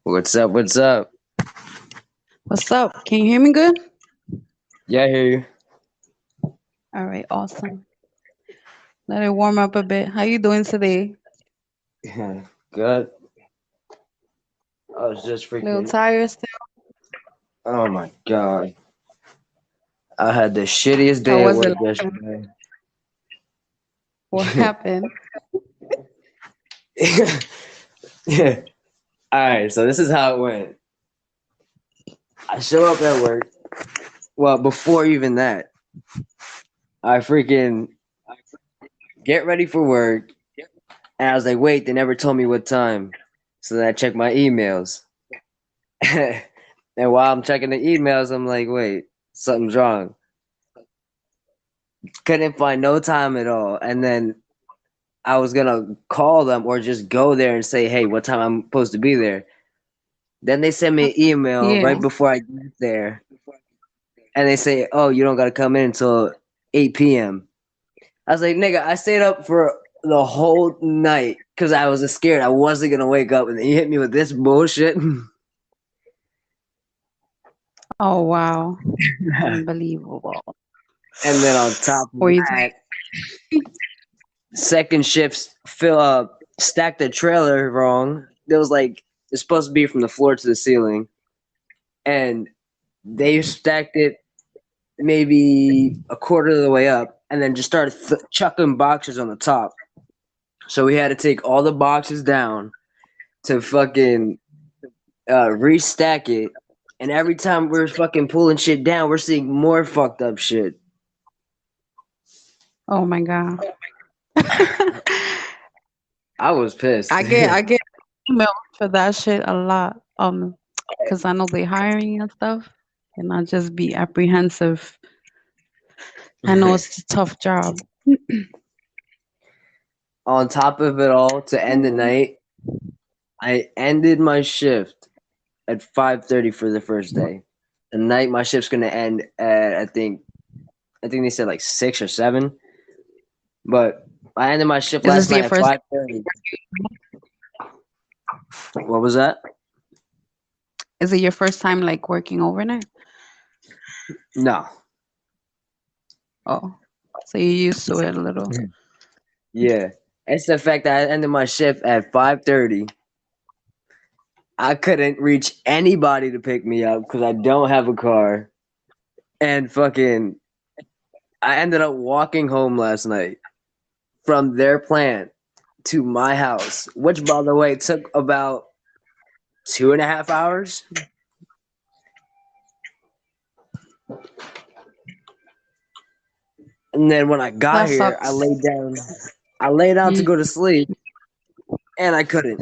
What's up? What's up? What's up? Can you hear me good? Yeah, I hear you. All right, awesome. Let it warm up a bit. How you doing today? Good. I was just Little freaking. tired still? Oh my god. I had the shittiest How day at was it? work yesterday. What happened? Yeah. Alright, so this is how it went. I show up at work. Well, before even that, I freaking get ready for work. And I was like, wait, they never told me what time. So then I check my emails. And while I'm checking the emails, I'm like, wait, something's wrong. Couldn't find no time at all. And then I was gonna call them or just go there and say, "Hey, what time I'm supposed to be there?" Then they send me an email Yeah. right before I get there, and they say, "Oh, you don't gotta come in until 8 p.m." I was like, "Nigga, I stayed up for the whole night because I was scared I wasn't gonna wake up, and then you hit me with this bullshit." Oh wow. Unbelievable. And then on top of Were you that, second shifts fill up stacked the trailer wrong. It was like it's supposed to be from the floor to the ceiling, and they stacked it maybe a quarter of the way up, and then just started chucking boxes on the top. So we had to take all the boxes down to fucking restack it. And every time we're fucking pulling shit down, we're seeing more fucked up shit. oh my God. I was pissed. I get emails for that shit a lot. Because I know they hiring and stuff. And I just be apprehensive. I know it's a tough job. On top of it all, to end the night, I ended my shift at 5:30 for the first day. The night my shift's gonna end at I think they said like 6 or 7. But I ended my shift Is last this night your at first 5:30. What was that? is it your first time like working overnight? No. Oh. So you're used to it a little. Yeah. It's the fact that I ended my shift at 5:30. I couldn't reach anybody to pick me up because I don't have a car. And fucking I ended up walking home last night from their plant to my house, which by the way took about 2.5 hours. And then when I got That here, sucks. I lay down to Mm. go to sleep and I couldn't.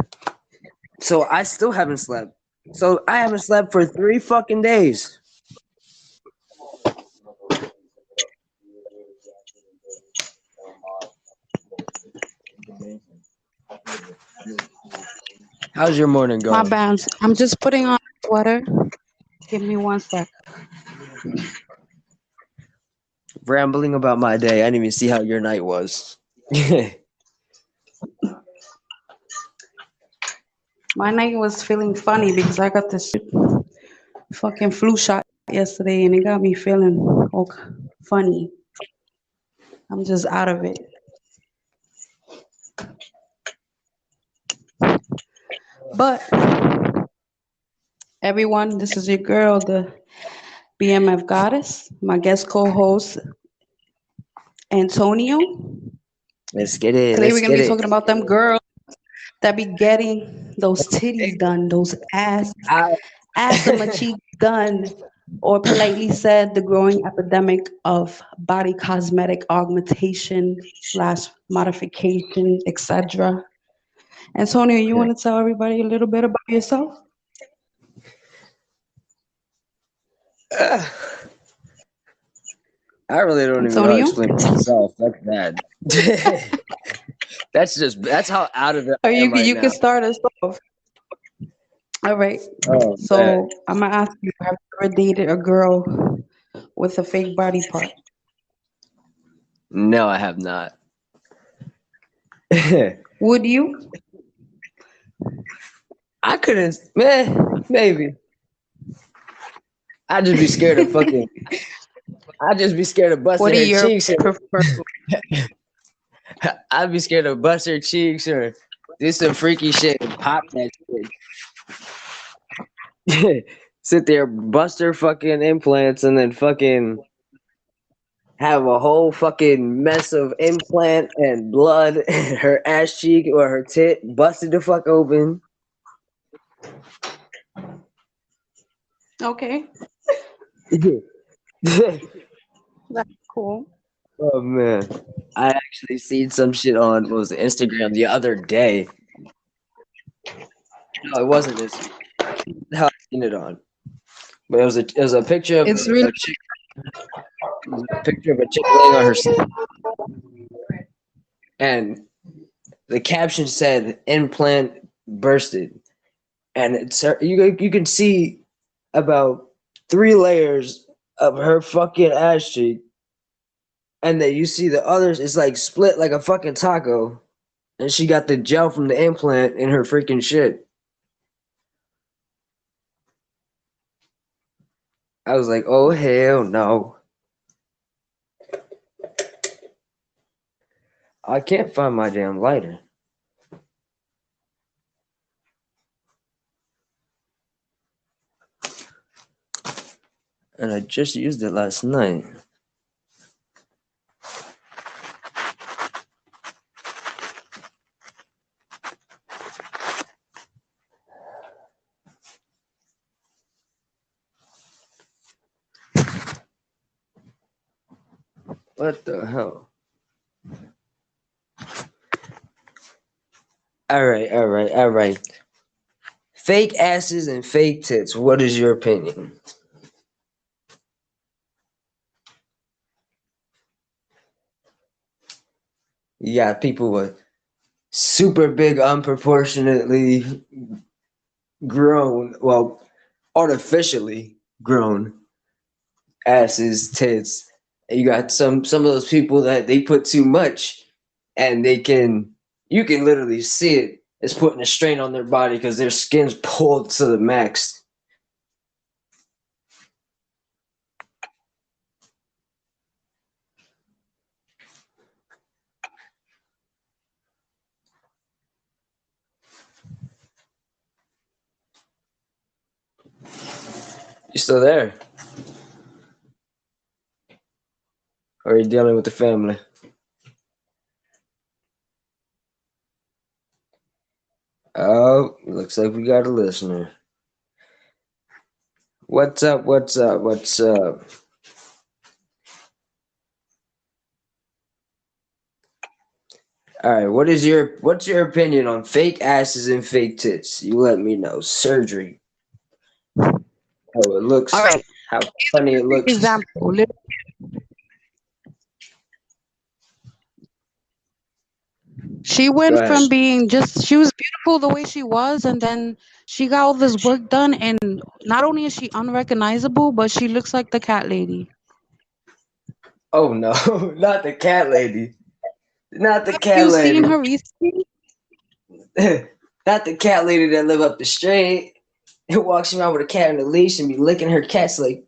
So I still haven't slept. So I haven't slept for 3 fucking days. How's your morning My going? bad. I'm just putting on a sweater. Give me one sec. Rambling about my day. I didn't even see how your night was. My night was feeling funny because I got this fucking flu shot yesterday and it got me feeling all funny. I'm just out of it. But everyone, this is your girl, the BMF goddess, my guest co-host Antonio. Let's get it. Today Let's we're gonna get be it. talking about them girls that be getting those titties done, those I, ass and my cheeks done, or politely said, the growing epidemic of body cosmetic augmentation slash modification, etc. Antonio, you want to tell everybody a little bit about yourself? I really don't even know how to Antonio, explain myself. That's bad. That's how out of it or I am right you can now. start us off. All right. Oh man. So I'm gonna ask you: have you ever dated a girl with a fake body part? No, I have not. Would you? I couldn't, man. Maybe I'd just be scared of fucking. I'd just be scared of What busting are her your cheeks, or preferred? I'd be scared of bust her cheeks, or do some freaky shit and pop that shit. Sit there, bust her fucking implants, and then fucking have a whole fucking mess of implant and blood in her ass cheek or her tit busted the fuck open. Okay, that's cool. Oh man, I actually seen some shit on what was it, Instagram the other day. No, it wasn't Instagram. How I seen it on, but it was a picture of It's really a chick. It was a picture of a chick laying on her side, and the caption said "implant bursted," and you can see about 3 layers of her fucking ass cheek, and then you see the others. It's like split like a fucking taco, and she got the gel from the implant in her freaking shit. I was like, oh hell no. I can't find my damn lighter. And I just used it last night. What the hell? Alright. Fake asses and fake tits. What is your opinion? You got people with super big, unproportionately grown, well, artificially grown asses, tits. And you got some of those people that they put too much, and you can literally see it. It's putting a strain on their body because their skin's pulled to the max. You still there? Or are you dealing with the family? Oh, looks like we got a listener. What's up? What's up? What's up? All right, what's your opinion on fake asses and fake tits? You let me know. Surgery. How it All looks. right. How funny it looks. Example. She Go went ahead. from being just, she was beautiful the way she was, and then she got all this work done, and not only is she unrecognizable, but she looks like the cat lady. Oh no, not the cat lady. Not the Have cat you seen lady. her recently? Not the cat lady that live up the street who walks around with a cat on a leash and be licking her cats like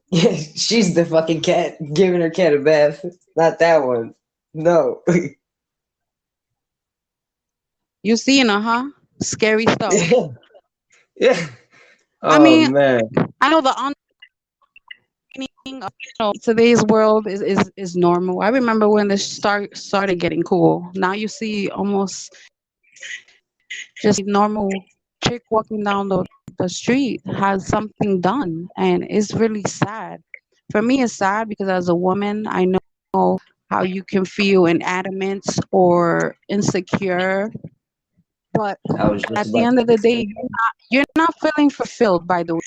she's the fucking cat giving her cat a bath. Not that one. No. You seen her, huh? Scary stuff. Yeah. I Oh mean, man. I know the meaning of, today's world is normal. I remember when this started getting cool. Now you see almost just normal chick walking down the street has something done, and it's really sad. For me, it's sad because as a woman, I know how you can feel inanimate or insecure, but I was just at the about end of the to day, you're not feeling fulfilled by doing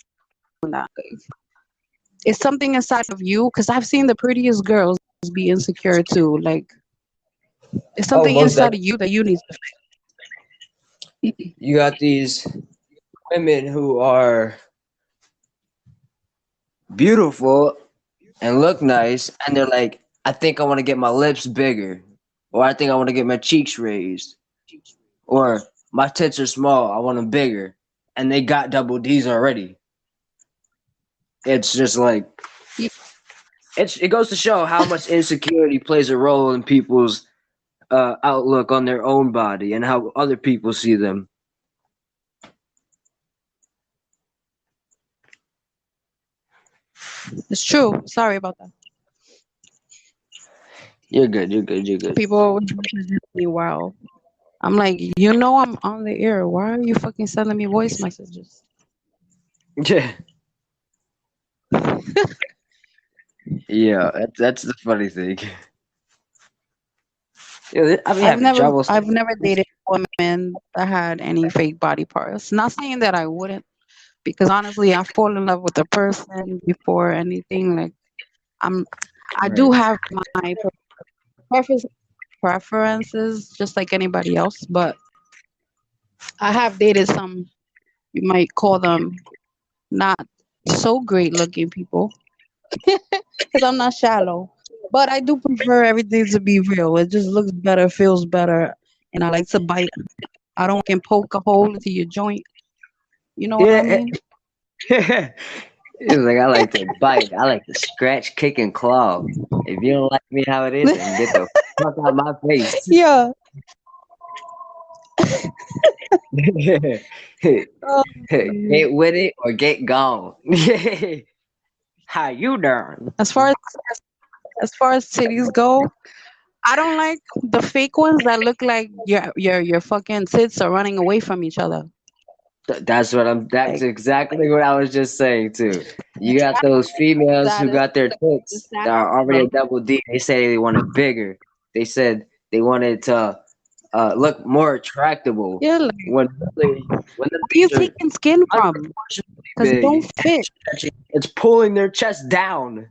that. It's something inside of you, because I've seen the prettiest girls be insecure too. Like, it's oh something most inside definitely. of you that you need to You got these women who are beautiful and look nice, and they're like, I think I want to get my lips bigger, or I think I want to get my cheeks raised, or my tits are small, I want them bigger. and they got double D's already. It's just like it goes to show how much insecurity plays a role in people's outlook on their own body and how other people see them. It's true. Sorry about that. You're good. You're good. You're good. People always message me, wow. I'm like, you know, I'm on the air. Why are you fucking sending me voice messages? Yeah. Yeah. That's the funny thing. Yeah, I be having trouble. I've never dated women that had any fake body parts. Not saying that I wouldn't, because honestly, I fall in love with a person before anything. Like, I'm, I do Right. have my preferences, preferences, just like anybody else. But I have dated some, you might call them not so great looking people, because I'm not shallow. But I do prefer everything to be real. It just looks better, feels better, and I like to bite. I don't can poke a hole into your joint. You know what I Yeah. mean? It was like I like to bite. I like to scratch, kick, and claw. If you don't like me how it is, then get the fuck out my face. Yeah. Um, Get with it or get gone. How you doing? as far as titties go, I don't like the fake ones that look like your fucking tits are running away from each other. That's what I'm. That's Like exactly what I was just saying too. You got those females who that is got their the tits that are already a saddest. double D. They say they want it bigger. They said they wanted to look more attractable Yeah, like, when really when the where you things taking skin are from? unproportionately Because it don't big. fit. It's pulling their chest down.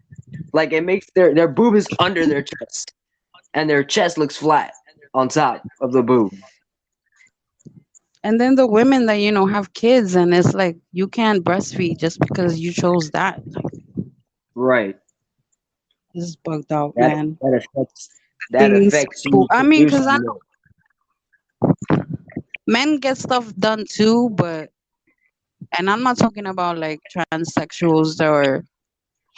Like it makes their boob is under their chest, and their chest looks flat on top of the boob. And then the women that have kids, and it's like you can't breastfeed just because you chose that. Like, Right. this is bugged out, That man. that affects that Things. affects you I mean, because I producing know men get stuff done too, but and I'm not talking about like transsexuals or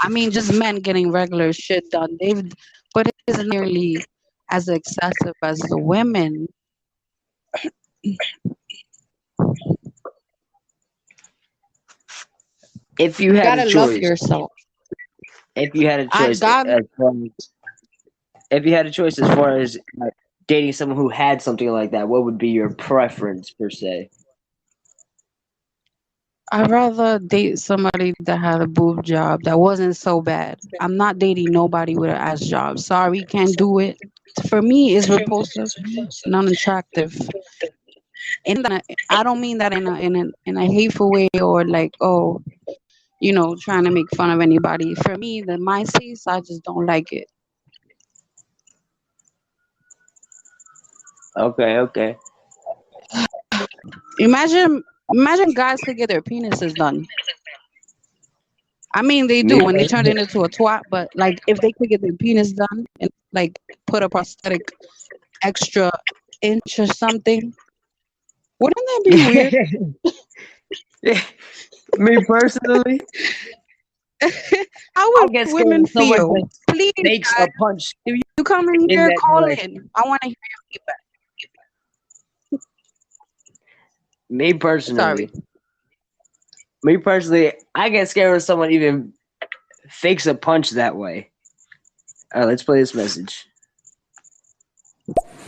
I mean just men getting regular shit done. But it isn't nearly as excessive as the women. if you You had a gotta love choice, yourself. if you had a I choice God, as far as if you had a choice as far as dating someone who had something like that, what would be your preference per se? I'd rather date somebody that had a boob job that wasn't so bad. I'm not dating nobody with an ass job. Sorry, can't do it. For me, it's repulsive and unattractive. I don't mean that in a hateful way or like trying to make fun of anybody. For me, my taste, I just don't like it. Okay, okay. Imagine guys could get their penises done. I mean, they Me do when they turn it personally, into a twat, but like if they could get their penis done and like put a prosthetic extra inch or something, wouldn't that be weird? me personally, How I would get scared women if someone feel? just Please, makes guys, a punch if you come in in here, that call direction. in. I want to hear your feedback. Me Sorry. personally, me personally, I get scared when someone even fakes a punch that way. All right, let's play this message.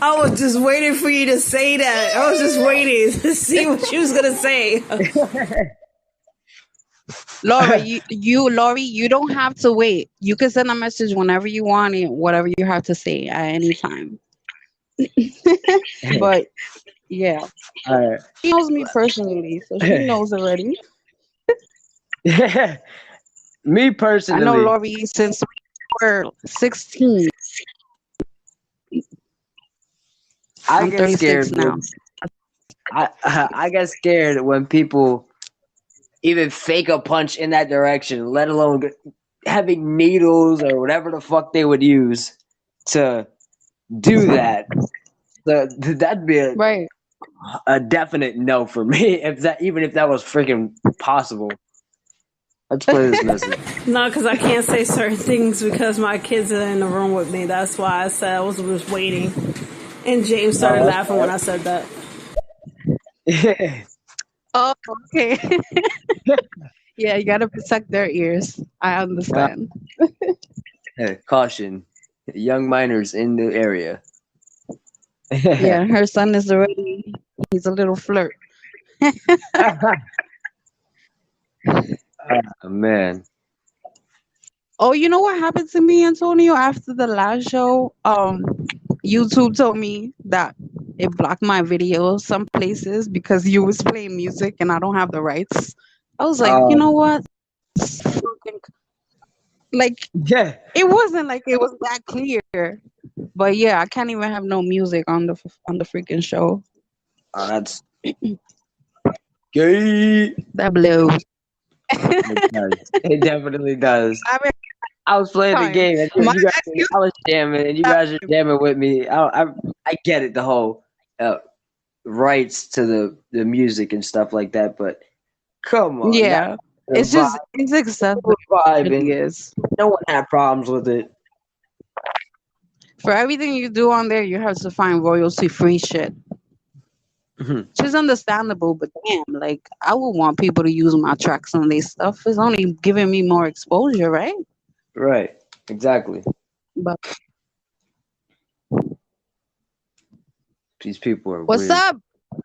I was just waiting for you to say that. I was just waiting to see what you was gonna say. Laurie, you don't have to wait. You can send a message whenever you want it, whatever you have to say at any time. But yeah, All she knows me personally, so she right. knows already. Me I know personally, Laurie since we were 16. I I'm get 36 scared now. when I get scared when people even fake a punch in that direction, let alone having needles or whatever the fuck they would use to do that. So that'd be Right. a definite no for me. Even if that was freaking possible. Let's play this message. No, because I can't say certain things because my kids are in the room with me. That's why I said I was just waiting. And James started laughing when I said that. Oh, okay. Yeah, you gotta protect their ears. I understand. Caution, young minors in the area. Yeah, her son is already, he's a little flirt. Oh, man. Oh, you know what happened to me, Antonio, after the last show? YouTube told me that it blocked my video some places because you was playing music and I don't have the rights. I was like, you know what? Fucking- Like, Yeah. it wasn't like it was that clear. But yeah, I can't even have no music on the freaking show. That's gay. That blows. It does. It definitely does. I mean, I was playing the time. game and My you guys, excuse I was jamming and you guys are jamming with me. I get it, the whole rights to the music and stuff like that, but come on, yeah, the it's just it's excessive. vibe, It really and is. no one had problems with it. For everything you do on there, you have to find royalty free shit. Mhm. Which is understandable, but damn, like I would want people to use my tracks on their stuff. It's only giving me more exposure, right? Right, exactly. But These people are what's weird. up, my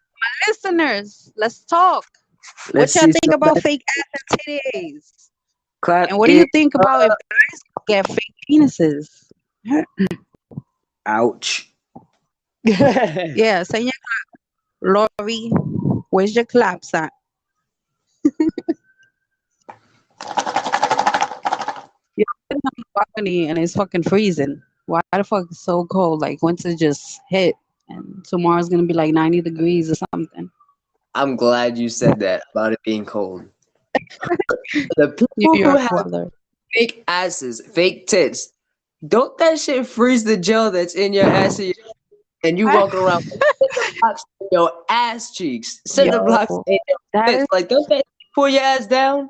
listeners? Let's talk. Let's What y'all see think some about fake ass and titties? clap. And what do you think about if guys get fake penises? Ouch. Yeah, señor Lori, where's your claps at? You're sitting on the balcony and it's fucking freezing. Why the fuck is so cold? Like winter just hit and tomorrow's gonna be like 90 degrees or something. I'm glad you said that about it being cold. The New people who York have weather. fake asses, fake tits, don't that shit freeze the gel that's in your ass and you walking around with cinder blocks in your ass cheeks, cinder blocks Yo, in your that tits? is Like, don't that pull your ass down?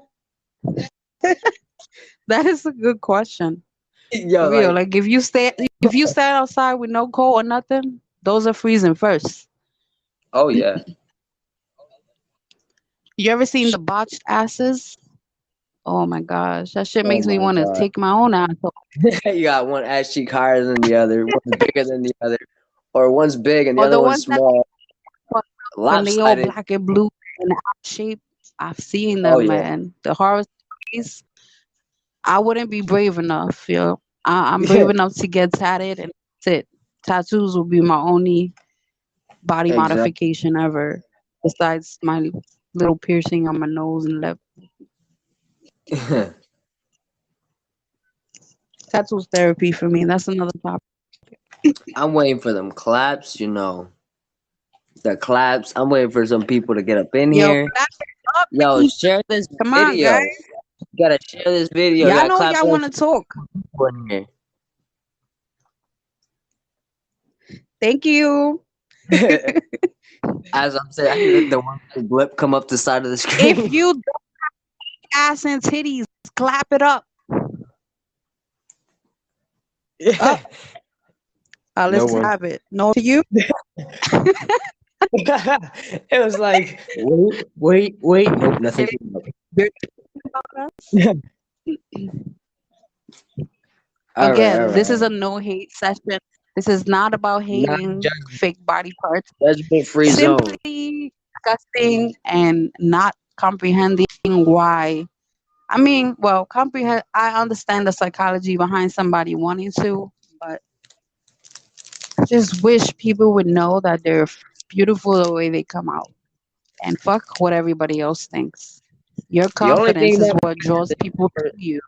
that is a good question. Yo, Real, like, like if you stand outside with no coat or nothing, those are freezing first. oh yeah. You ever seen the botched asses? Oh my gosh, that shit Oh makes me my want to god. take my own ass off. You got one ass cheek higher than the other, one's bigger than the other, or one's big and the Or other the one's ones that small, when they all lopsided. black and blue and out shape. I've seen Oh them, yeah. man. The horror stories. I wouldn't be brave enough, yo. I'm brave enough to get tatted, and that's it. Tattoos will be my only body Exactly. modification ever, besides my little piercing on my nose and lip. Tattoos therapy for me. That's another topic. I'm waiting for them claps, the claps. I'm waiting for some people to get up in Yo, here. clap it up, Yo, please. share this Come on, video. guys. You gotta share this video. You Y'all gotta know clap y'all for want to talk. people in here. Thank you. As I'm saying, I need the one blip come up the side of the If screen. you don't have ass and titties, clap it up. Yeah. No Let's one. have it. No to you. It was like, wait. Nope, nothing. All Again, this is right. a no hate session. This is not about Not hating fake body parts. judgment free zone. Simply discussing and not comprehending why. I mean, well, comprehend. I understand the psychology behind somebody wanting to, but I just wish people would know that they're beautiful the way they come out, and fuck what everybody else thinks. Your The only confidence thing is that what draws people to you.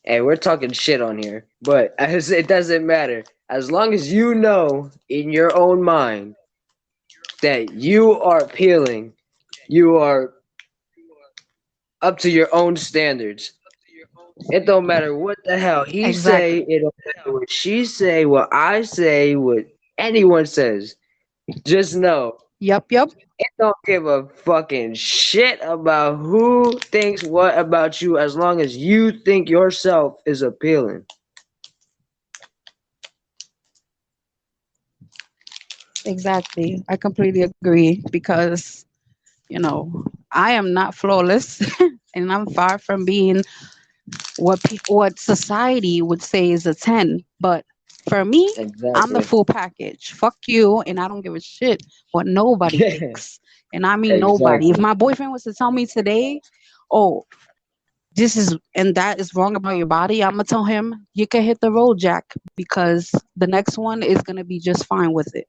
hey, we're talking shit on here, but it doesn't matter. As long as you know in your own mind that you are appealing, you are up to your own standards. It don't matter what the hell he say. Exactly. It don't matter what she say. What I say. What anyone says. Just know Yep, yep. It don't give a fucking shit about who thinks what about you as long as you think yourself is appealing. Exactly. I completely agree because, I am not flawless and I'm far from being what society would say is a 10. But for me, I'm the Exactly. full package. Fuck you, and I don't give a shit what nobody thinks. And I mean nobody. If Exactly. my boyfriend was to tell me today, oh, this is and that is wrong about your body, I'm gonna tell him you can hit the road, Jack, because the next one is gonna be just fine with it.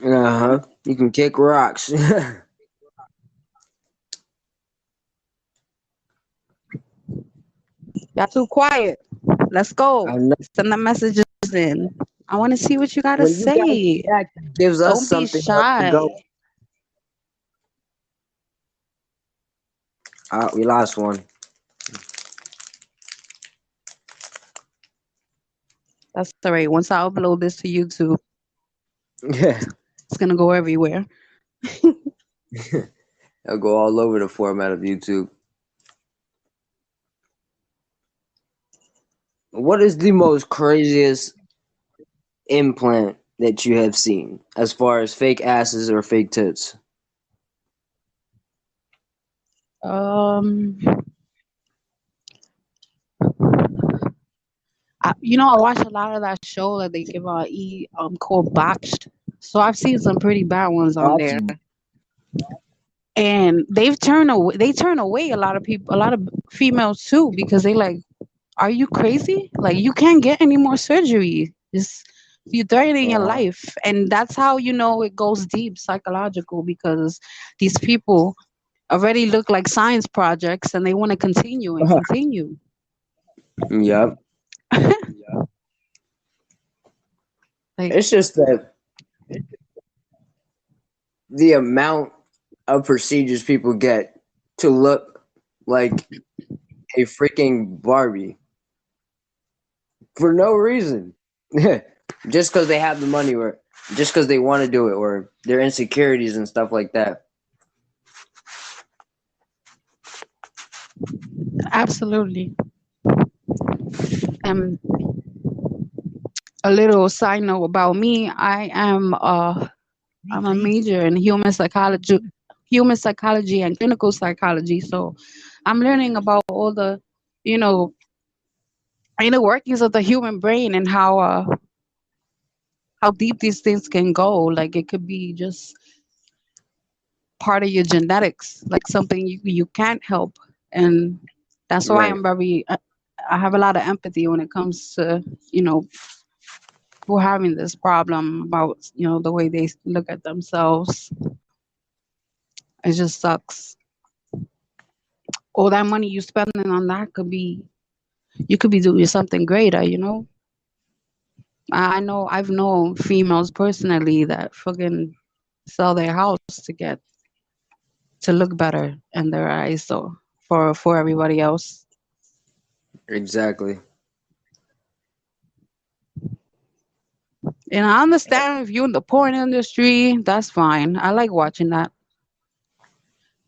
Uh-huh. You can kick rocks. Y'all too quiet. Let's go. I know. Send the messages in. I want to see what you gotta When you guys say. react, it gives us Don't be something else to shy. go. We lost one. That's all right. Once I upload this to YouTube, Yeah. it's gonna go everywhere. I'll go all over the format of YouTube. What is the most craziest implant that you have seen as far as fake asses or fake tits? Um, I watch a lot of that show that they give out called Botched. So I've seen some pretty bad ones Oh, on I've there, seen. and they turn away a lot of people, a lot of females too, because they like, are you crazy? Like you can't get any more surgery. Just you're threatening your Uh, life, and that's how it goes deep psychological because these people already look like science projects and they want to continue and continue. yep. Like, It's just that the amount of procedures people get to look like a freaking Barbie for no reason. Just because they have the money or just because they want to do it or their insecurities and stuff like that. absolutely. And a little side note about me, I'm a major in human psychology and clinical psychology. So I'm learning about all the, you know, inner workings of the human brain and how deep these things can go. Like it could be just part of your genetics, like something you can't help. And that's why Right. I have a lot of empathy when it comes to, you know, people having this problem about, the way they look at themselves. It just sucks. All that money you spending on that you could be doing something greater. I know I've known females personally that fucking sell their house to look better in their eyes, so for everybody else. Exactly. And I understand if you're in the porn industry, that's fine. I like watching that.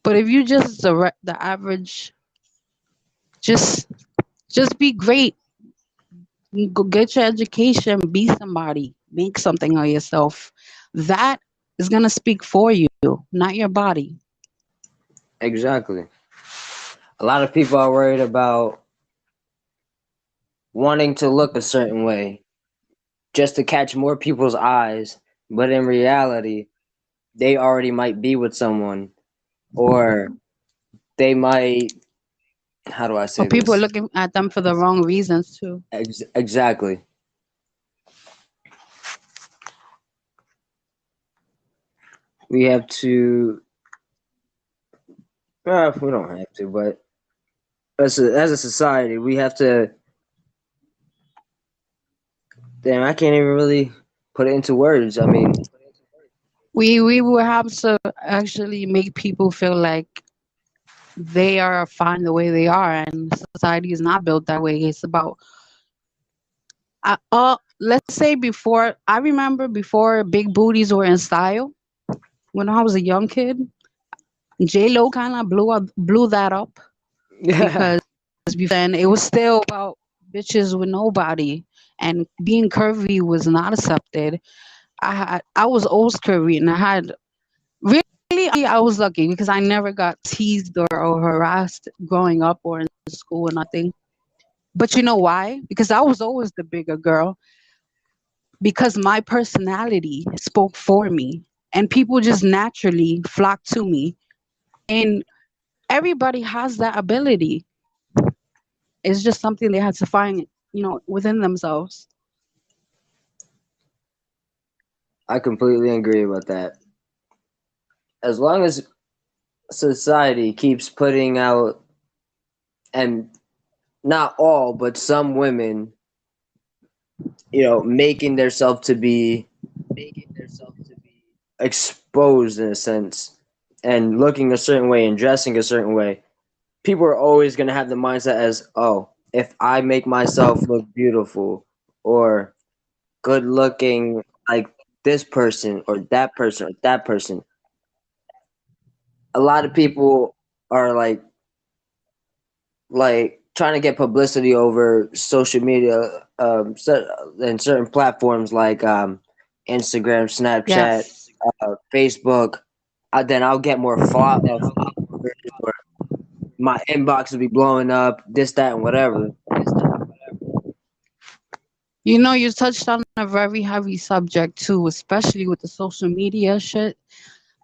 But if you just the average, just just be great. Go get your education, be somebody, make something of yourself. That is gonna speak for you, not your body. Exactly. A lot of people are worried about wanting to look a certain way just to catch more people's eyes, but in reality, they already might be with someone or they might, how do I Or say people are this? looking at them for the wrong reasons too. Exactly. We have to, we don't have to, but as a society, we have to, damn, I can't even really put it into words. I mean, We will have to actually make people feel like they are fine the way they are, and society is not built that way. It's about let's say before. I remember before big booties were in style. when I was a young kid, J Lo kind of blew that up Yeah, because before then it was still about bitches with nobody, and being curvy was not accepted. I was always curvy, and I had really I was lucky because I never got teased or harassed growing up or in school or nothing. But you know why? Because I was always the bigger girl. Because my personality spoke for me, and people just naturally flocked to me. And everybody has that ability. It's just something they had to find, within themselves. I completely agree with that. As long as society keeps putting out, and not all, but some women, making themselves to be exposed in a sense, and looking a certain way and dressing a certain way, people are always going to have the mindset as, oh, if I make myself look beautiful or good looking like this person or that person or that person, a lot of people are like trying to get publicity over social media, and certain platforms like Instagram, Snapchat, Yes. Facebook. Then I'll get more followers, or my inbox will be blowing up, this, that, and whatever. You touched on a very heavy subject too, especially with the social media shit.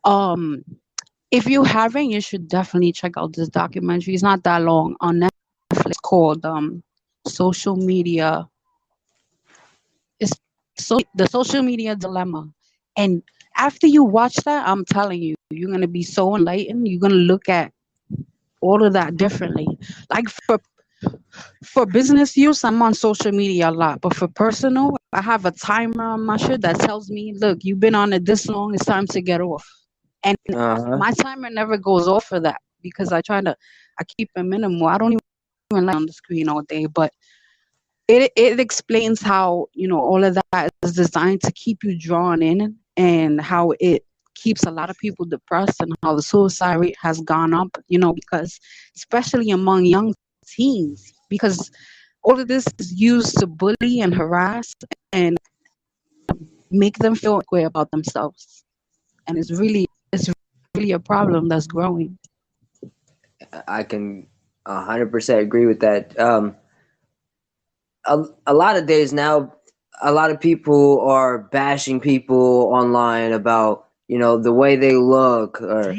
Um, if you haven't, you should definitely check out this documentary. It's not that long on Netflix called Social Media. It's the social media dilemma. And after you watch that, I'm telling you, you're gonna be so enlightened. You're gonna look at all of that differently. Like for business use, I'm on social media a lot, but for personal, I have a timer on my shirt that tells me, look, you've been on it this long, it's time to get off. And Uh-huh. my timer never goes off for that because I keep it minimal. I don't even like on the screen all day, but it explains how, all of that is designed to keep you drawn in, and how it keeps a lot of people depressed, and how the suicide rate has gone up, because especially among young teens, because all of this is used to bully and harass and make them feel way about themselves. And it's really a problem that's growing. I can 100% agree with that. A lot of days now, a lot of people are bashing people online about, the way they look or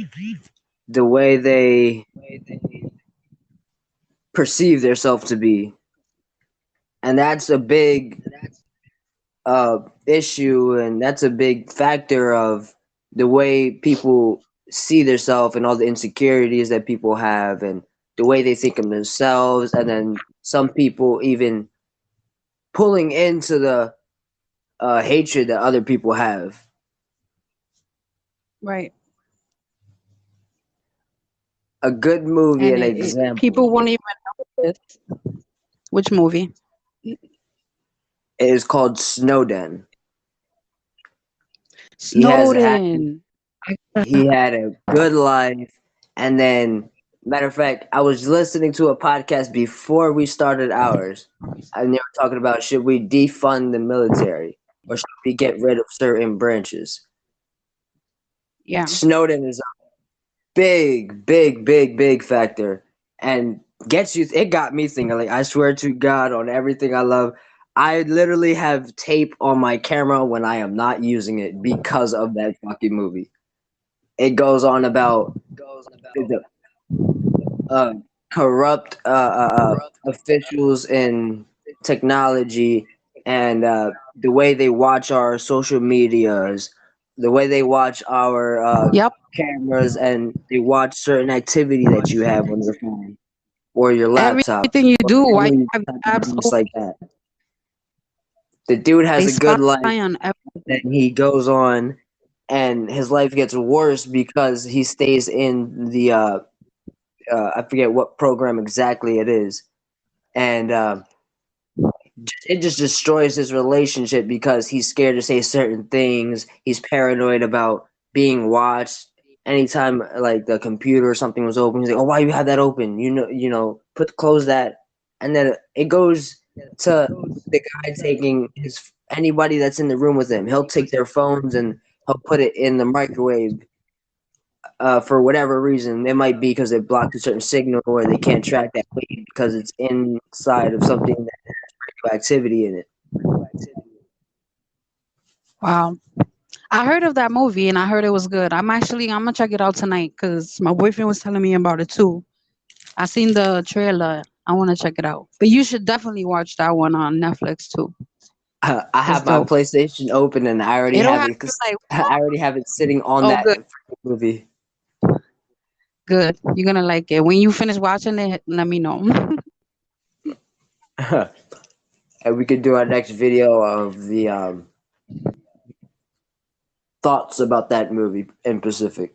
the way they perceive themselves to be. And that's a big issue, and that's a big factor of the way people see themselves and all the insecurities that people have and the way they think of themselves, and then some people even pulling into the hatred that other people have. Right. A good movie, And an people example, won't even notice. Which movie? is called Snowden. He has had Snowden. he had a good life, and then, matter of fact, I was listening to a podcast before we started ours, and they were talking about, should we defund the military or should we get rid of certain branches. Yeah. Snowden is a big, big, big, big factor, and it got me thinking. Like, I swear to God, on everything I love, I literally have tape on my camera when I am not using it because of that fucking movie. It goes on about the uh, corrupt officials in technology, and the way they watch our social medias, the way they watch our Yep. cameras, and they watch certain activity that you have on your phone or your laptop Everything you or do, why you any have type of tabs device open? like that. The dude has They a good spy life, on then everything. he goes on, and his life gets worse because he stays in the I forget what program exactly it is, and it just destroys his relationship because he's scared to say certain things. He's paranoid about being watched. Anytime like the computer or something was open, he's like, "Oh, why you have that open? Close that." And then it goes to the guy taking his anybody that's in the room with him. He'll take their phones and he'll put it in the microwave for whatever reason. It might be because it blocked a certain signal or they can't track that weed because it's inside of something that has activity in it. Wow. I heard of that movie and I heard it was good. I'm gonna check it out tonight because my boyfriend was telling me about it too. I seen the trailer. I want to check it out. But you should definitely watch that one on Netflix too. I It's have my dope. PlayStation open and I already It'll have have it you because like, I already have it sitting on oh, that good, freaking movie. good. You're gonna like it. When you finish watching it, let me know. And we could do our next video of the thoughts about that movie in Pacific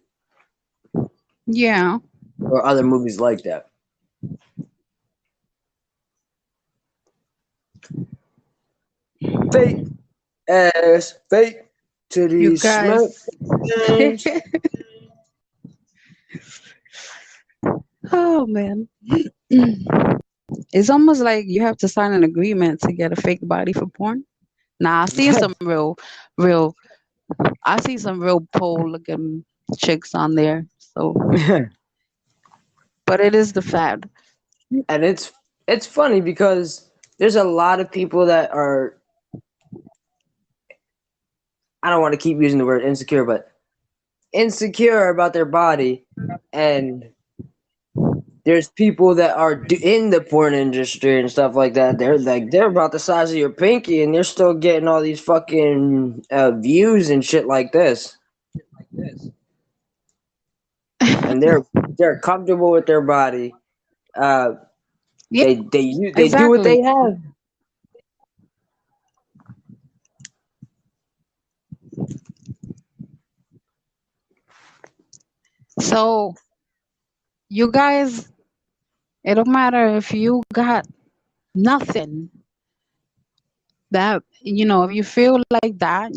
Yeah. or other movies like that. Fake ass, fake You titties, smack guys. things. Oh man. It's almost like you have to sign an agreement to get a fake body for porn. Nah, real, I see some real pole looking chicks on there. So, but it is the fad. And it's funny because there's a lot of people that are, I don't want to keep using the word insecure, but insecure about their body, and there's people that are in the porn industry and stuff like that. They're about the size of your pinky, and they're still getting all these fucking views and shit like this. And they're comfortable with their body. Uh, Yeah, they do what exactly. they have. So, you guys, it don't matter if you got nothing. That if you feel like that,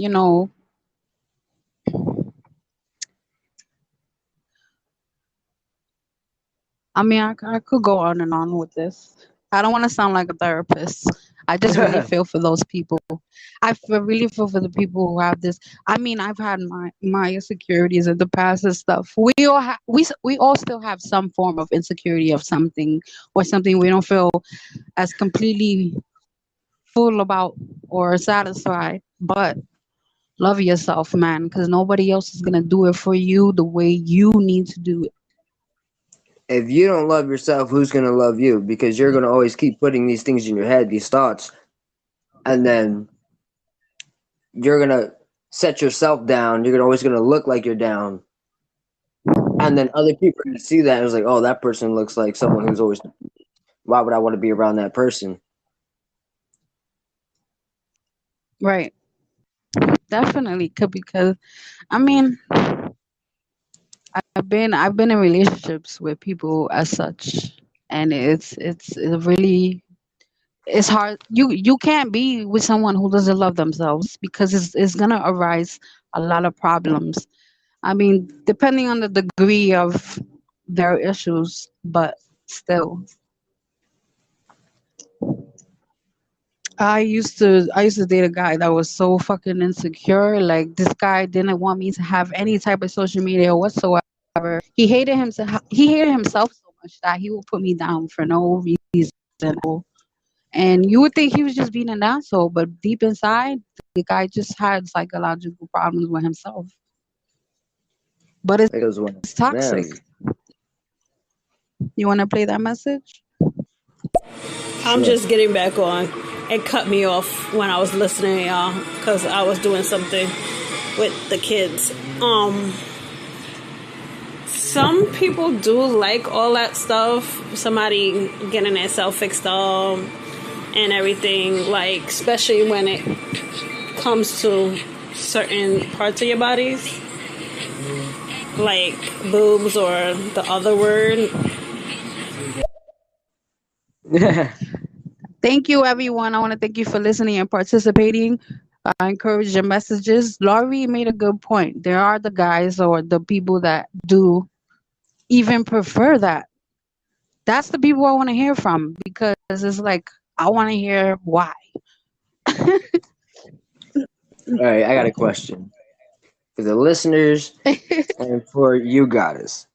I mean, I could go on and on with this. I don't want to sound like a therapist. I just really feel for those people. Really feel for the people who have this. I mean, I've had my insecurities in the past and stuff. We all still have some form of insecurity of something or something we don't feel as completely full about or satisfied. But love yourself, man, because nobody else is gonna do it for you the way you need to do it. If you don't love yourself, who's gonna love you? Because you're gonna always keep putting these things in your head, these thoughts, and then you're gonna set yourself down. You're always gonna look like you're down, and then other people are gonna see that and it's like, oh, that person looks like someone who's always. Why would I want to be around that person? Right. Definitely could because I mean I've been in relationships with people as such, and it's really it's hard. You can't be with someone who doesn't love themselves because it's gonna arise a lot of problems. I mean, depending on the degree of their issues, but still. I used to date a guy that was so fucking insecure. Like this guy didn't want me to have any type of social media whatsoever. He hated himself so much that he would put me down for no reason. And you would think he was just being an asshole, but deep inside, the guy just had psychological problems with himself. But It was one of it's toxic. them. You want to play that message? I'm Sure. just getting back on. It cut me off when I was listening to y'all because I was doing something with the kids. Some people do like all that stuff. Somebody getting their self fixed up and everything. Like especially when it comes to certain parts of your bodies, like boobs or the other word. Thank you, everyone. I want to thank you for listening and participating. I encourage your messages. Laurie made a good point. There are the guys or the people that do even prefer that. That's the people I want to hear from because it's like I want to hear why. All right, I got a question for the listeners and for you guys.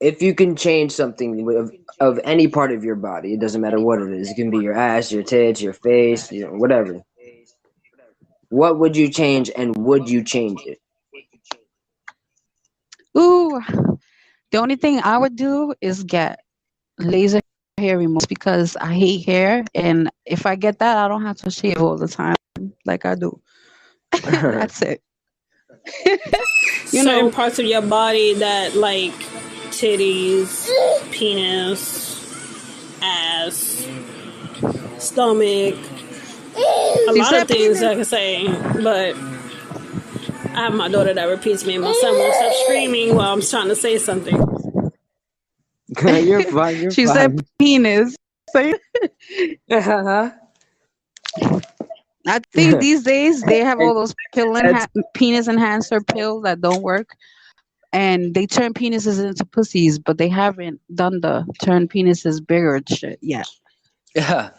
If you can change something of any part of your body, it doesn't matter what it is. It can be your ass, your tits, your face, whatever. What would you change, and would you change it? Ooh, the only thing I would do is get laser hair removal because I hate hair, and if I get that, I don't have to shave all the time like I do. That's it. You Certain know, parts of your body that like titties, penis, ass, stomach, a she lot of said things penis. I can say, but I have my daughter that repeats me and my son won't stop screaming while I'm trying to say something. You're fine. You're She said fine. penis. Say- Uh-huh. I think these days they have And all those that's penis enhancer pills that don't work, and they turn penises into pussies, but they haven't done the turn penises bigger shit yet. yeah.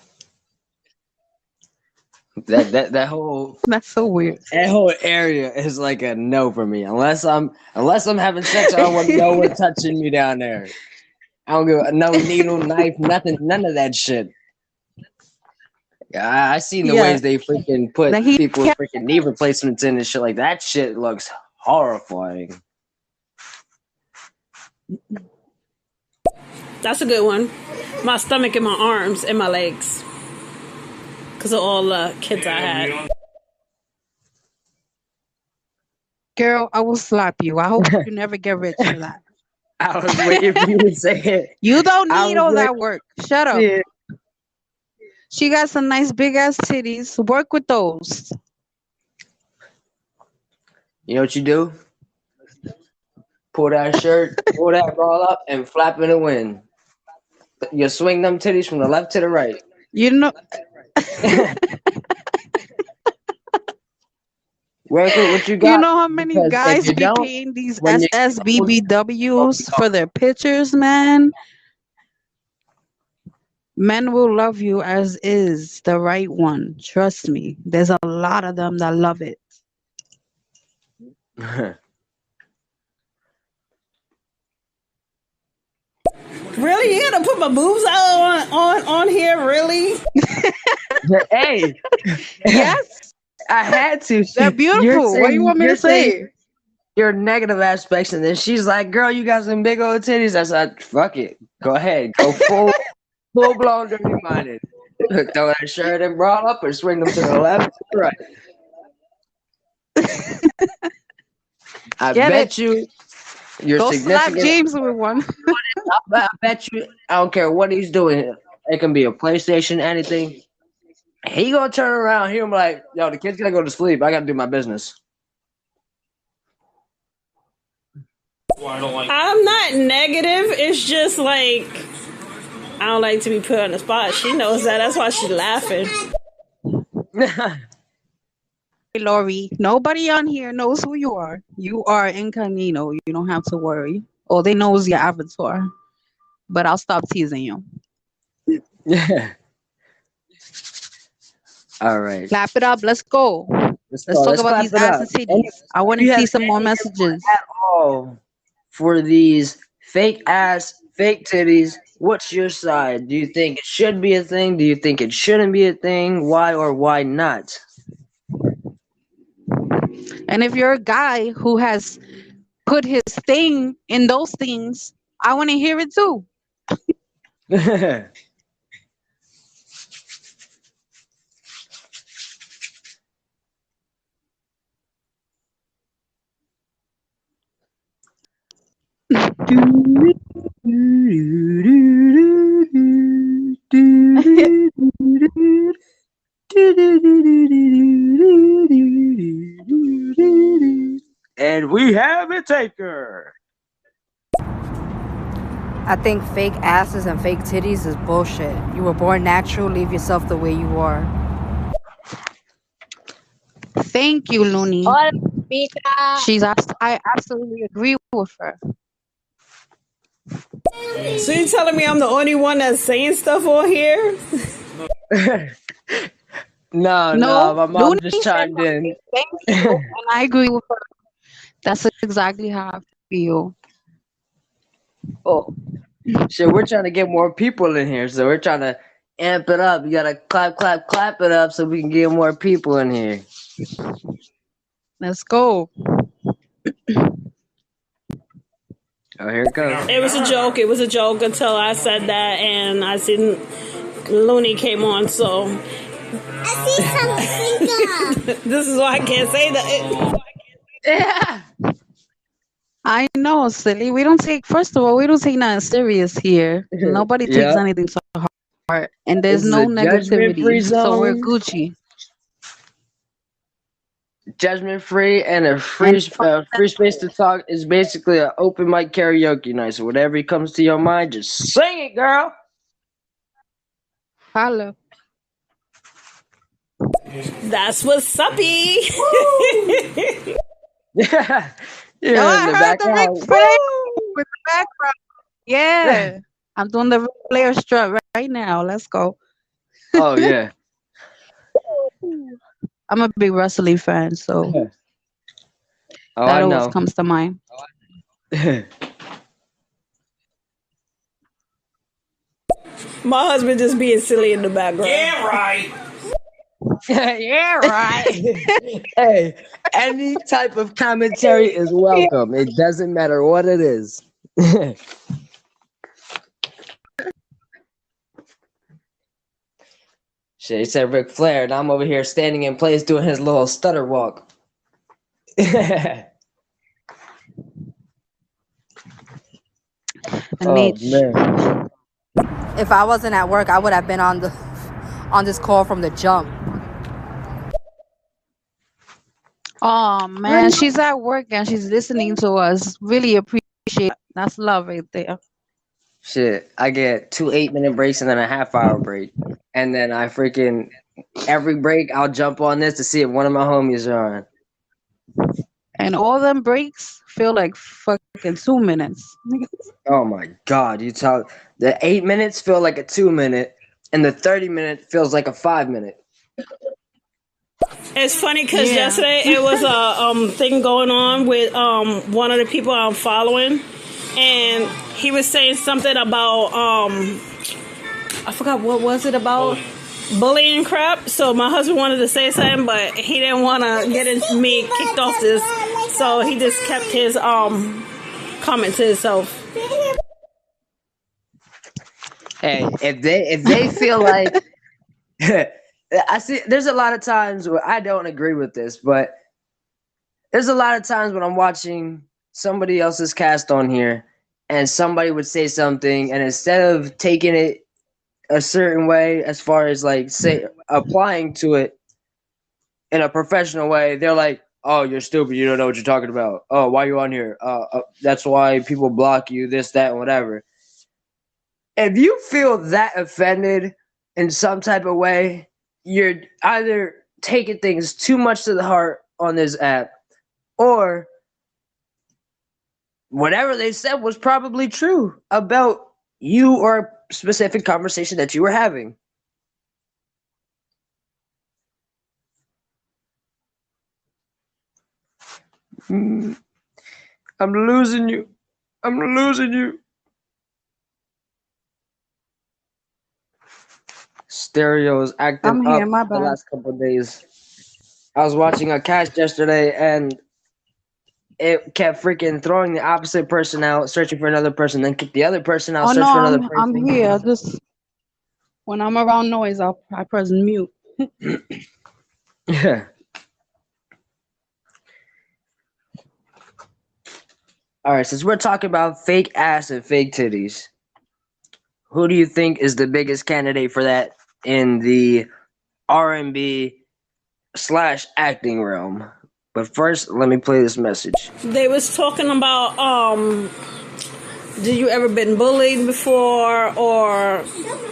That That's so weird. whole area is like a no for me. Unless I'm having sex, I don't want no one touching me down there. I don't give no needle, knife, nothing, none of that shit. Yeah, I seen the Yeah, ways they freaking put the heat. people with freaking knee replacements in and shit like that. Shit looks horrifying. That's a good one. My stomach and my arms and my legs. Because of all the kids I had. Girl, I will slap you. I hope you never get rich for that. I was waiting for you to say it. You don't I need was all waiting that work. Shut to up. see it. She got some nice big ass titties. Work with those. You know what you do? Pull that shirt, pull that ball up, and flap in the wind. You swing them titties from the left to the right. You know, Work with what you you got, know how many because if guys you be don't, paying these when you get old, you'll be SSBBWs gone. for their pictures, man? Men will love you as is, the right one. Trust me. There's a lot of them that love it. Really? You gotta put my boobs out on here? Really? Hey, Yes, I had to. they're You're beautiful. What do you saying want me to you're saying say? your negative aspects, and then she's like, "Girl, you got some big old titties." I said, "Fuck it, go ahead, go full blown dirty minded. Throw that shirt and bra up, or swing them to the left, to the right." I Get it? bet you your Go slap significant. James with one. I bet you. I don't care what he's doing. It can be a PlayStation, anything. He gonna turn around. He'll be like, "Yo, the kid's gonna go to sleep. I gotta do my business." I'm not negative. It's just like I don't like to be put on the spot. She knows that. That's why she's laughing. Hey, Lori, nobody on here knows who you are. You are incognito. You don't have to worry. All they know is your avatar. But I'll stop teasing you. Yeah. All right. Clap it up. Let's go. Let's Let's go. talk Let's about clap these it ass up. and And titties. I want if to you see have some more any input messages. at all for these fake ass, fake titties, what's your side? Do you think it should be a thing? Do you think it shouldn't be a thing? Why or why not? And if you're a guy who has put his thing in those things, I want to hear it too. And we have a taker. I think fake asses and fake titties is bullshit. You were born natural, leave yourself the way you are. Thank you, Looney. Hola, Pita. I absolutely agree with her. So you telling me I'm the only one that's saying stuff on here? No, No, my mom Looney just said chimed in. thank you, and I agree with her. That's exactly how I feel. Oh, shit, we're trying to get more people in here, so we're trying to amp it up. You gotta clap, clap, clap it up so we can get more people in here. Let's go. Oh, here it goes. It was a joke. It was a joke until I said that, and I seen Looney came on. So I see something. this is why I can't say that. Yeah. I know, silly. First of all, we don't take nothing serious here. Nobody takes Yeah. anything to heart, and there's This is no a judgment-free negativity. So we're zone. Gucci. Judgment free and a And free space to talk is basically an open mic karaoke night. So whatever comes to your mind, just sing it, girl. holla. That's what's uppy. Yeah. Yo, Yeah, in I the heard the background. Ric Flair with the background. Yeah. I'm doing the Ric Flair strut right now. Let's go. Oh yeah. I'm a big wrestling fan, so Oh, that I always know. comes to mind. My husband just being silly in the background. Yeah, right. Yeah, right. Hey, any type of commentary is welcome. It doesn't matter what it is. Shit, he said Ric Flair, and I'm over here standing in place doing his little stutter walk. Oh Niche. man. If I wasn't at work, I would have been on this call from the jump. Oh man, she's at work and she's listening to us. Really appreciate it. That's love right there. Shit, I get 2 8-minute breaks and then a half-hour break. And then I freaking every break I'll jump on this to see if one of my homies are on. And all them breaks feel like fucking 2 minutes. Oh my god, you talk the 8 minutes feel like a 2 minute and the 30-minute feels like a 5 minute. It's funny because Yeah. yesterday it was a thing going on with one of the people I'm following, and he was saying something about I forgot what was it about bullying crap. So my husband wanted to say something, but he didn't want to get me kicked off this, so he just kept his comment to himself. Hey, if they feel like I see there's a lot of times where I don't agree with this, but there's a lot of times when I'm watching somebody else's cast on here and somebody would say something and instead of taking it a certain way as far as like say applying to it in a professional way, they're like, "Oh, you're stupid. You don't know what you're talking about. Oh, why are you on here? That's why people block you, this, that, and whatever." If you feel that offended in some type of way, you're either taking things too much to the heart on this app, or whatever they said was probably true about you or a specific conversation that you were having. I'm losing you. I'm losing you. Stereo is acting I'm up here, my the bad. last couple of days. I was watching a cast yesterday and it kept freaking throwing the opposite person out, searching for another person, then kick the other person out, Oh search no, for another I'm person. here. Just when I'm around noise, I press mute. Yeah. All right, since we're talking about fake ass and fake titties, who do you think is the biggest candidate for that in the R&B / acting realm? But first, let me play this message. They was talking about did you ever been bullied before or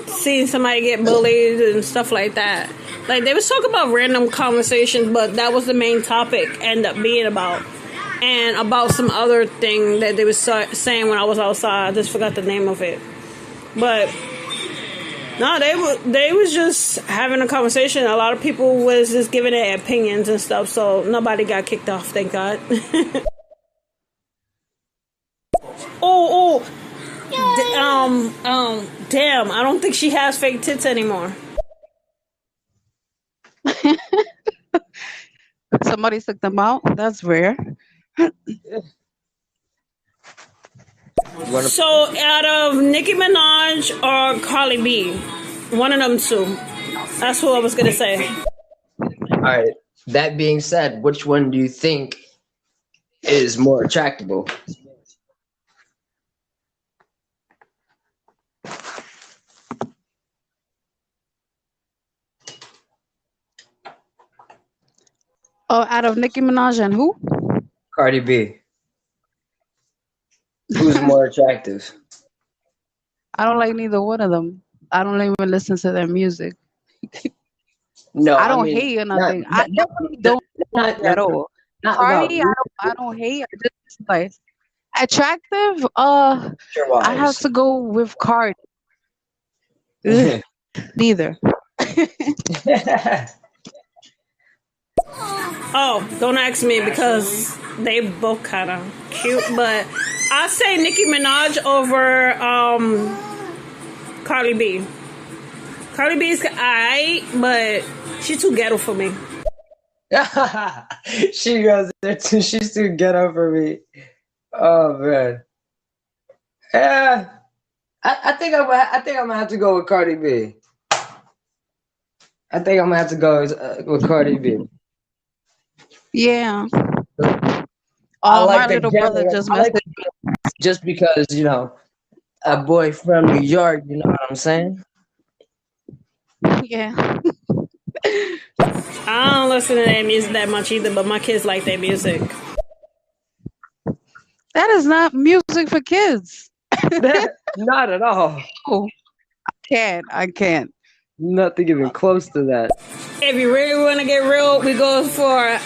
seen somebody get bullied and stuff like that? Like, they was talking about random conversations, but that was the main topic, end up being about. And about some other thing that they was saying when I was outside. I just forgot the name of it. But no, they was just having a conversation. A lot of people was just giving their opinions and stuff, so nobody got kicked off, thank God. Damn, I don't think she has fake tits anymore. Somebody took them out. That's rare. So, out of Nicki Minaj or Cardi B, one of them two. That's who I was gonna say. All right. That being said, which one do you think is more attractable? Oh, out of Nicki Minaj and who? Cardi B. Who's more attractive? I don't like neither one of them. I don't even listen to their music. No, I don't mean, hate or nothing. Not, I definitely don't not, at all. not Cardi, about I don't hate. I just like attractive. your I have wives. to go with Cardi. Ugh, neither. Oh, don't ask me because they both kind of cute, but I say Nicki Minaj over Cardi B. Cardi B's alright, but she's too ghetto for me. She goes there too. She's too ghetto for me. Oh man. Yeah. I think I'm gonna have to go with Cardi B. I think I'm gonna have to go with Cardi B. Yeah. I Oh, like my the little ghetto. brother just I like messaged just because a boy from New York. You know what I'm saying? me. Yeah. I don't listen to their music that much either, but my kids like their music. That is not music for kids. Not at all. Oh, I can't. Nothing even close to that. If you really want to get real, we go for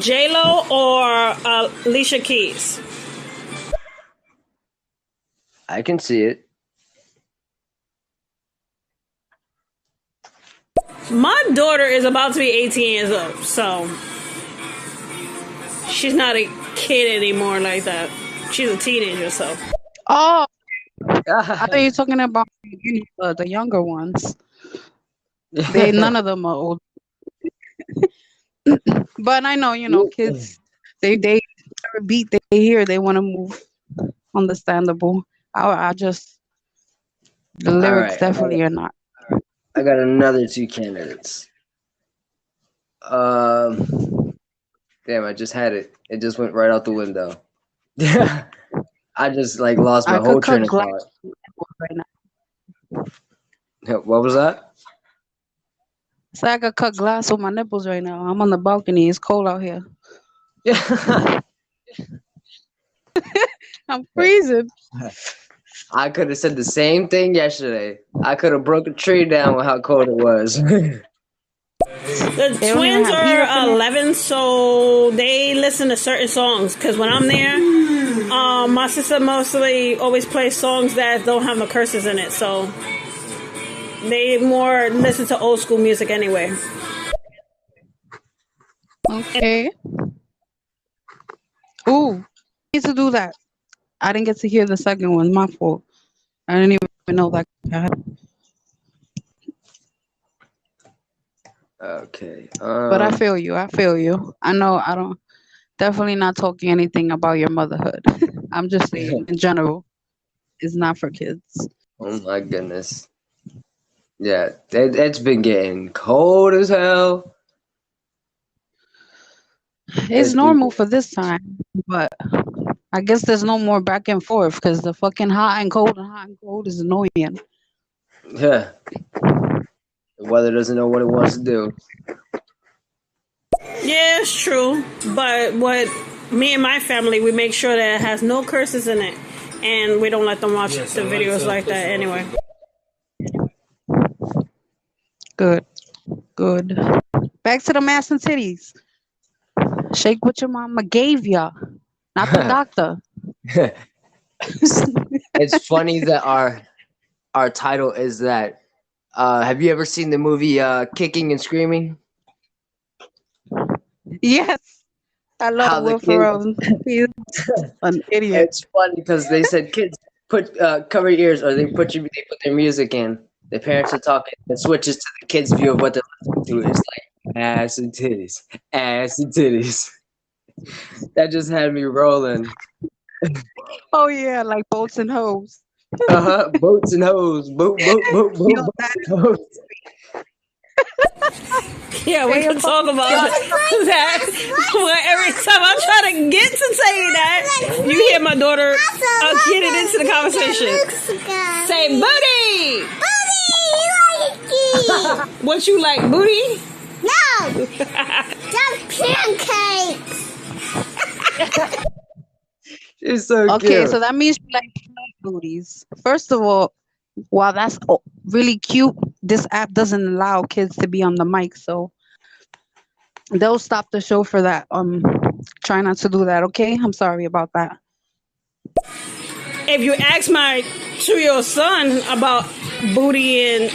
J-Lo or Alicia Keys. I can see it. My daughter is about to be 18 years old, so she's not a kid anymore like that. She's a teenager, so. Oh, I thought you were talking about the younger ones. None of them are old. But I know, kids, they every beat they hear, they want to move. Understandable. I just the lyrics right, definitely are not. I got another two candidates. Damn, I just had it. It just went right out the window. I just lost my whole train of thought. Right now. What was that? So I could cut glass with my nipples right now. I'm on the balcony. It's cold out here. I'm freezing. I could have said the same thing yesterday. I could have broke a tree down with how cold it was. The twins are 11, so they listen to certain songs. Because when I'm there, my sister mostly always plays songs that don't have no curses in it. So they more listen to old school music anyway. Okay. Ooh, I need to do that. I didn't get to hear the second one. My fault. I didn't even know that. Okay. But I feel you. I know I don't. Definitely not talking anything about your motherhood. I'm just saying in general, it's not for kids. Oh my goodness. Yeah, it's been getting cold as hell. It's normal for this time, but I guess there's no more back and forth because the fucking hot and cold is annoying. Yeah. The weather doesn't know what it wants to do. Yeah, it's true. But what me and my family, we make sure that it has no curses in it. And we don't let them watch the videos like that anyway. Good. Good. Back to the mass and titties. Shake what your mama gave ya, not the doctor. It's funny that our title is that. Have you ever seen the movie Kicking and Screaming? Yes, I love How the Will kids. Ferrell. He's an idiot. It's funny because they said kids put cover your ears or they put their music in. The parents are talking. It switches to the kids' view of what they're listening to. It's like ass and titties, ass and titties. That just had me rolling. Oh yeah, like boats and hoes. Boats and hoes, You know boats that and hoes. Yeah, we Hey, can talk about that. But every time I try to get to say that, you hear my daughter get it into the conversation. Say booty. Booty! What you like, booty? No! Just pancakes! She's so Okay, cute. so that means you like flat booties. First of all, while that's really cute, this app doesn't allow kids to be on the mic, so they'll stop the show for that. Try not to do that, okay? I'm sorry about that. If you ask my 2-year-old son about booty and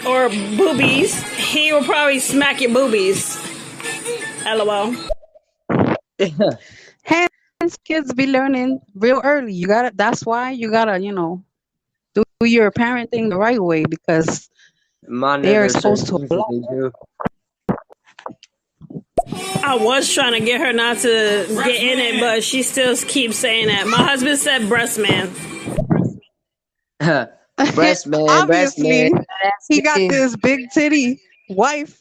or boobies, he will probably smack your boobies. LOL. Hence, kids be learning real early. You gotta. That's why you gotta, do your parenting the right way because they are Monitor certain exposed to things a that lot. they do. I was trying to get her not to get in it, but she still keeps saying that. My husband said breast man. Breast man, Obviously, that's he got me. this big titty wife.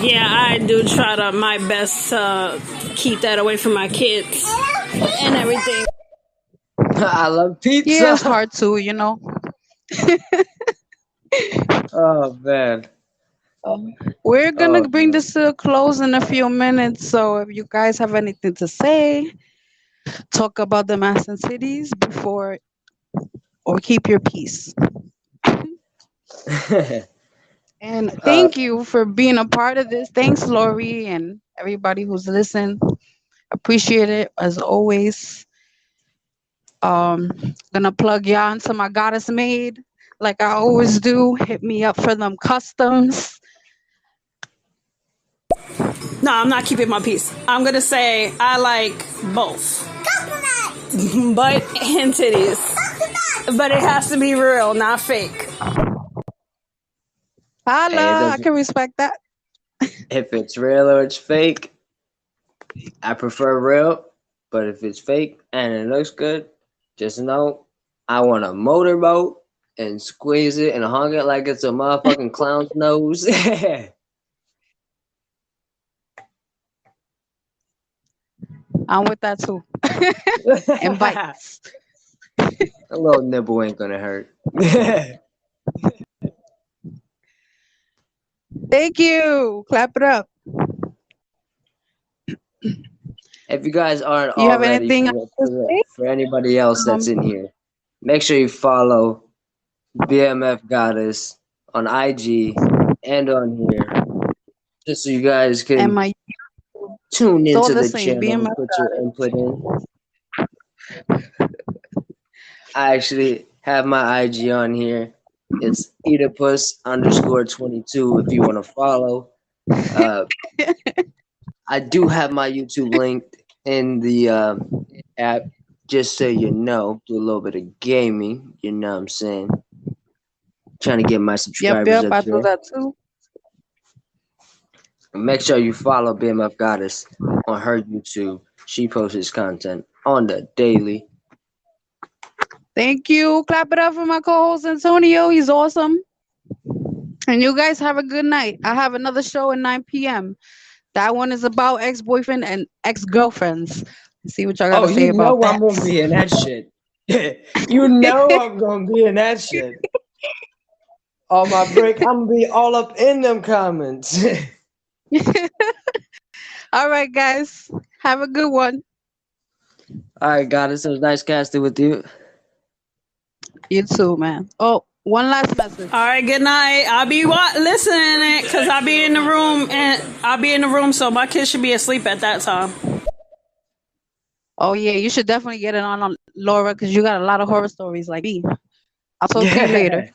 Yeah, I do try to my best to keep that away from my kids and everything. I love pizza. Yeah, it's hard to, Oh man. We're gonna Oh bring man. this to a close in a few minutes. So if you guys have anything to say, talk about the mass and cities before or keep your peace. And thank you for being a part of this. Thanks, Lori, and everybody who's listened. Appreciate it as always. Gonna plug y'all into my goddess maid, like I always do. Hit me up for them customs. No, I'm not keeping my peace. I'm gonna say I like both, butt and titties, but it has to be real, not fake. Holla, I can respect that. If it's real or it's fake, I prefer real. But if it's fake and it looks good, just know I want a motorboat and squeeze it and hung it like it's a motherfucking clown's nose. I'm with that too. And bites. A little nibble ain't gonna hurt. Thank you. Clap it up. If you guys aren't You have already, anything else to say? for anybody else that's in Um, here, make sure you follow BMF Goddess on IG and on here, just so you guys and can my tune it's all into the the same. channel and BMF. put your input in. I actually have my IG on here. It's Oedipus_22 if you want to follow. I do have my YouTube linked in the app, just so you know. Do a little bit of gaming, you know what I'm saying? Trying to get my subscribers Yep, I up do there. that too. Make sure you follow BMF Goddess on her YouTube. She posts content on the daily. Thank you. Clap it up for my co-host Antonio. He's awesome. And you guys have a good night. I have another show at 9 p.m. That one is about ex-boyfriend and ex-girlfriends. See what y'all gotta say You know about that. I'm gonna be in that shit. You know I'm gonna be in that shit. On my break, I'm gonna be all up in them comments. All right, guys. Have a good one. All right, Goddess, it was nice casting with you. You too, man. Oh, one last message. All right, good night. I'll be listening it because I'll be in the room so my kids should be asleep at that time. Oh yeah, you should definitely get it on Laura because you got a lot of horror stories like me. I'll talk to you later.